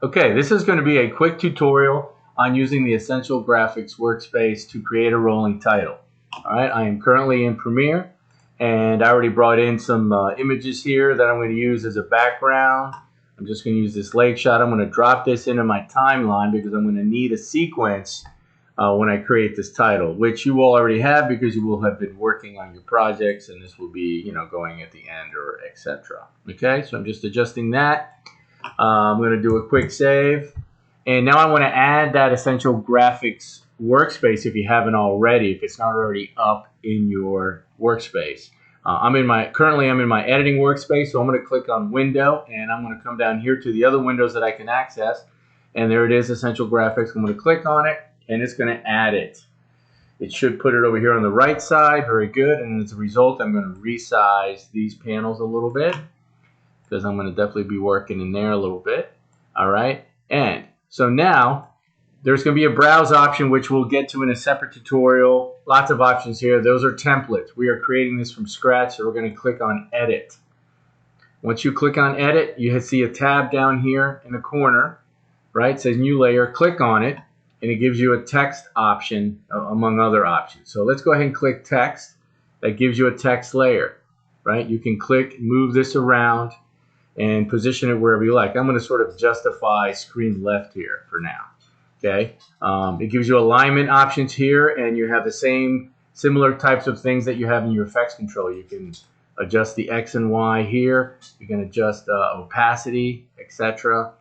Okay, this is going to be a quick tutorial on using the Essential Graphics workspace to create a rolling title. All right, I am currently in Premiere, and I already brought in some images here that I'm going to use as a background. I'm just going to use this leg shot. I'm going to drop this into my timeline because I'm going to need a sequence when I create this title, which you will already have because you will have been working on your projects, and this will be, going at the end or etc. Okay, so I'm just adjusting that. I'm going to do a quick save, and now I want to add that Essential Graphics workspace if you haven't already, if it's not already up in your workspace. Currently I'm in my editing workspace, so I'm going to click on Window, and I'm going to come down here to the other windows that I can access, and there it is, Essential Graphics. I'm going to click on it, and it's going to add it. It should put it over here on the right side. Very good. And as a result, I'm going to resize these panels a little bit, because I'm going to definitely be working in there a little bit. All right, and so now there's going to be a browse option, which we'll get to in a separate tutorial. Lots of options here. Those are templates. We are creating this from scratch, so we're going to click on Edit. Once you click on Edit, you see a tab down here in the corner, right? It says New Layer. Click on it, and it gives you a text option among other options. So let's go ahead and click Text. That gives you a text layer, right? You can click, move this around, and position it wherever you like. I'm going to sort of justify screen left here for now. Okay, it gives you alignment options here, and you have the same similar types of things that you have in your effects control. You can adjust the X and Y here. You can adjust opacity, etc.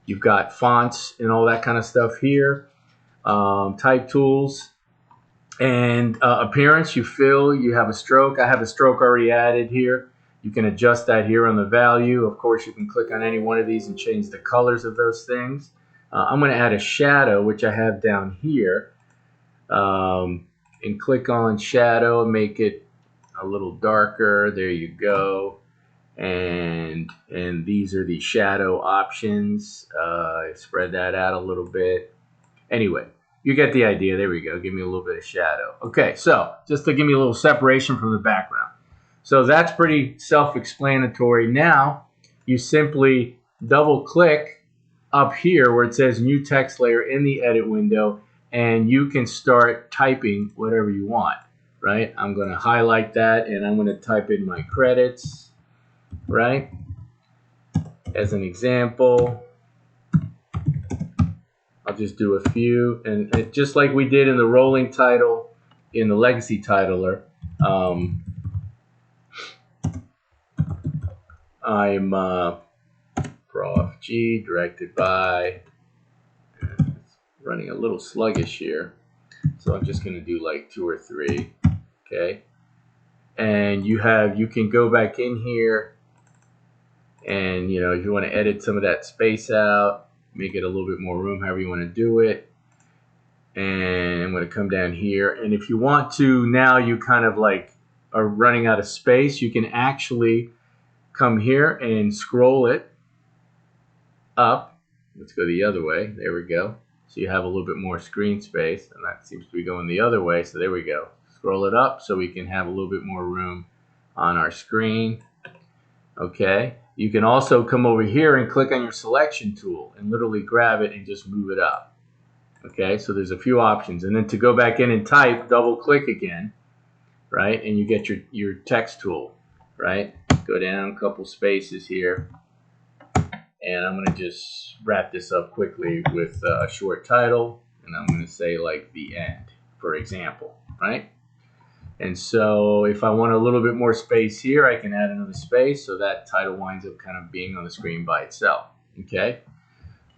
You've got fonts and all that kind of stuff here. Type tools and appearance. You fill. You have a stroke. I have a stroke already added here. You can adjust that here on the value. Of course, you can click on any one of these and change the colors of those things. I'm going to add a shadow, which I have down here, and click on shadow and make it a little darker. There you go. And these are the shadow options. Spread that out a little bit. Anyway, you get the idea. There we go. Give me a little bit of shadow. Okay, so just to give me a little separation from the background. So that's pretty self-explanatory. Now you simply double click up here where it says New Text Layer in the Edit window, and you can start typing whatever you want, right? I'm going to highlight that, and I'm going to type in my credits, right? As an example, I'll just do a few, and just like we did in the rolling title in the legacy titler, I'm Prof G, directed by, it's running a little sluggish here, so I'm just going to do like 2 or 3, okay? And you can go back in here, and if you want to edit some of that space out, make it a little bit more room, however you want to do it. And I'm going to come down here, and if you want to, now you kind of like are running out of space, you can actually come here and scroll it up. Let's go the other way. There we go. So you have a little bit more screen space, and that seems to be going the other way. So there we go. Scroll it up so we can have a little bit more room on our screen. Okay. You can also come over here and click on your selection tool and literally grab it and just move it up. Okay. So there's a few options, and then to go back in and type, double click again, right? And you get your text tool, right? Go down a couple spaces here, and I'm going to just wrap this up quickly with a short title, and I'm going to say like the end, for example, right? And so if I want a little bit more space here, I can add another space, so that title winds up kind of being on the screen by itself. Okay,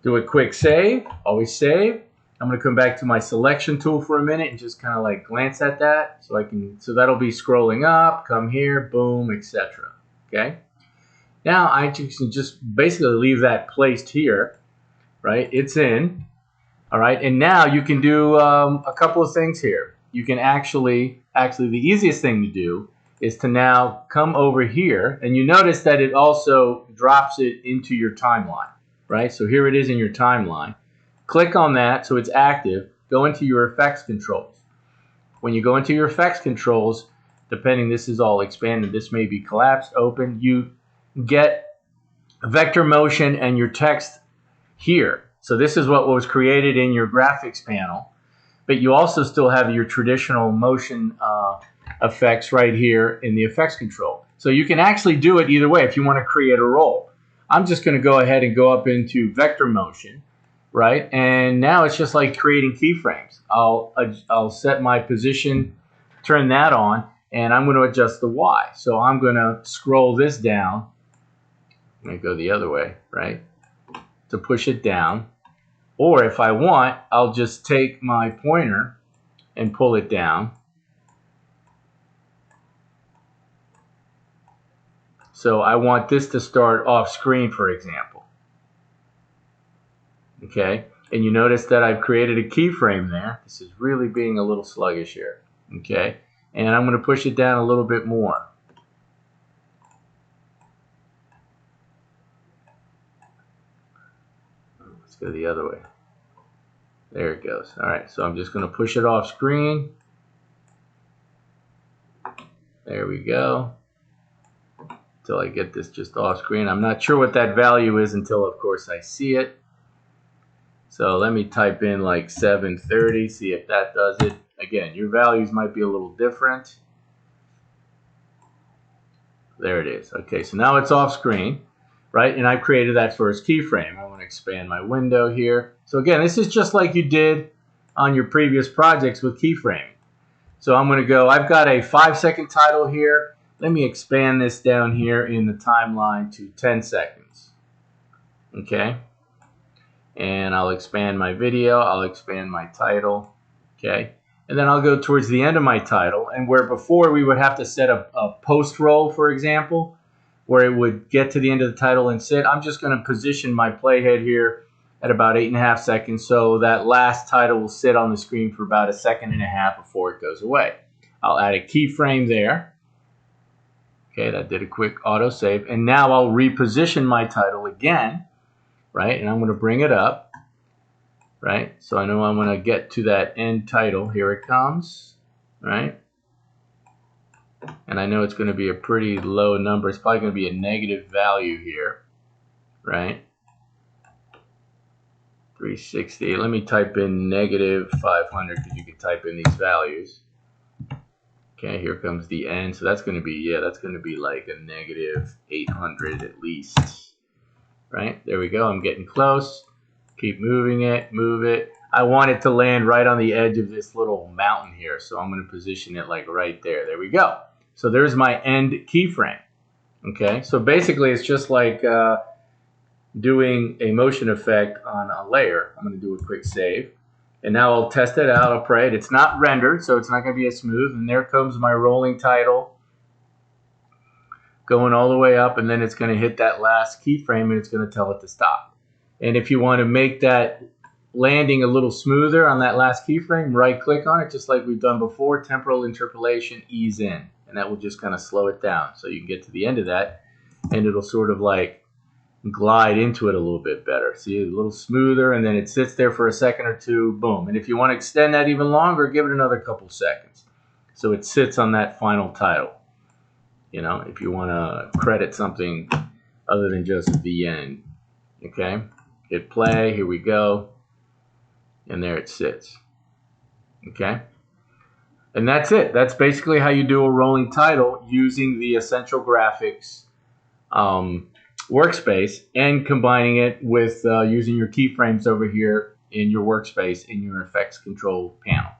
do a quick save. Always save. I'm going to come back to my selection tool for a minute and just kind of like glance at that, so that'll be scrolling up, come here, boom, etc. Okay, now I can just basically leave that placed here, right? It's in, all right, and now you can do a couple of things here. You can actually the easiest thing to do is to now come over here, and you notice that it also drops it into your timeline, right? So here it is in your timeline. Click on that so it's active. Go into your effects controls. When you go into your effects controls, depending, this is all expanded, this may be collapsed, open, you get vector motion and your text here. So this is what was created in your graphics panel, but you also still have your traditional motion effects right here in the effects control. So you can actually do it either way if you want to create a roll. I'm just going to go ahead and go up into vector motion, right? And now it's just like creating keyframes. I'll set my position, turn that on, and I'm going to adjust the Y. So I'm going to scroll this down. I'm going to go the other way, right? To push it down. Or if I want, I'll just take my pointer and pull it down. So I want this to start off screen, for example. Okay, and you notice that I've created a keyframe there. This is really being a little sluggish here. Okay, and I'm going to push it down a little bit more. Let's go the other way. There it goes. All right, so I'm just going to push it off screen. There we go. Until I get this just off screen. I'm not sure what that value is until, of course, I see it. So let me type in like 730, see if that does it. Again, your values might be a little different. There it is. Okay, so now it's off screen, right? And I've created that first keyframe. I want to expand my window here. So again, this is just like you did on your previous projects with keyframing. So I'm going to go, I've got a 5-second title here. Let me expand this down here in the timeline to 10 seconds. Okay. And I'll expand my video. I'll expand my title. Okay. And then I'll go towards the end of my title. And where before we would have to set a post roll, for example, where it would get to the end of the title and sit, I'm just going to position my playhead here at about 8.5 seconds. So that last title will sit on the screen for about 1.5 seconds before it goes away. I'll add a keyframe there. Okay, that did a quick auto save. And now I'll reposition my title again, right? And I'm going to bring it up, right? So I know I'm going to get to that end title. Here it comes, right? And I know it's going to be a pretty low number. It's probably going to be a negative value here, right? 360. Let me type in negative 500 because you can type in these values. Okay, here comes the end. So that's going to be, yeah, that's going to be like a negative 800 at least. Right? There we go. I'm getting close. Keep moving it, move it. I want it to land right on the edge of this little mountain here. So I'm going to position it like right there. There we go. So there's my end keyframe. Okay, so basically it's just like doing a motion effect on a layer. I'm going to do a quick save. And now I'll test it out. I'll pray it. It's not rendered, so it's not going to be as smooth. And there comes my rolling title going all the way up, and then it's going to hit that last keyframe, and it's going to tell it to stop. And if you want to make that landing a little smoother on that last keyframe, right-click on it, just like we've done before, temporal interpolation, ease in. And that will just kind of slow it down. So you can get to the end of that, and it'll sort of like glide into it a little bit better. See, a little smoother, and then it sits there for 1 second or two, boom. And if you want to extend that even longer, give it another couple seconds. So it sits on that final title. You know, if you want to credit something other than just the end. Okay, hit play, here we go. And there it sits. Okay, and that's it. That's basically how you do a rolling title using the Essential Graphics workspace and combining it with using your keyframes over here in your workspace in your effects control panel.